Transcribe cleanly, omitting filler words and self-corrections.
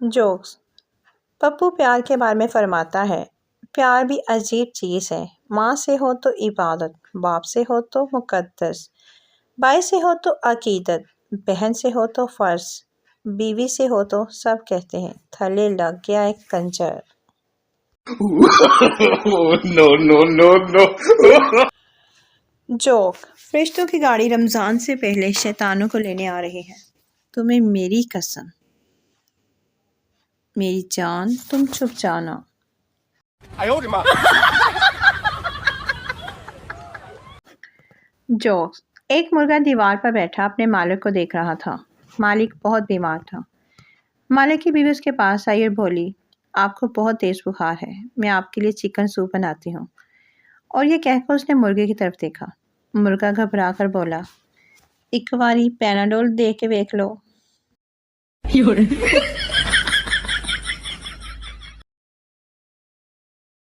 Jokes. Pappu پیار کے بارے میں فرماتا ہے، پیار بھی عجیب چیز ہے، ماں سے ہو تو عبادت، باپ سے ہو تو مقدس، بھائی سے ہو تو عقیدت، بہن سے ہو تو فرض، بیوی سے ہو تو سب کہتے ہیں تھلے لگ گیا ایک کنجر۔ جوک۔ فرشتوں کی گاڑی رمضان سے پہلے شیطانوں کو لینے آ رہی ہے۔ تمہیں میری قسم، میری جان تم چھپ جانا۔ جوکس۔ ایک مرغا دیوار پر بیٹھا اپنے مالک کو دیکھ رہا تھا۔ مالک بہت بیمار تھا۔ مالک کی بیوی اس کے پاس آئی اور بولی، آپ کو بہت تیز بخار ہے، میں آپ کے لیے چکن سوپ بناتی ہوں۔ اور یہ کہہ کر اس نے مرغے کی طرف دیکھا۔ مرغا گھبرا کر بولا، ایک باری پیناڈول دے کے دیکھ لو۔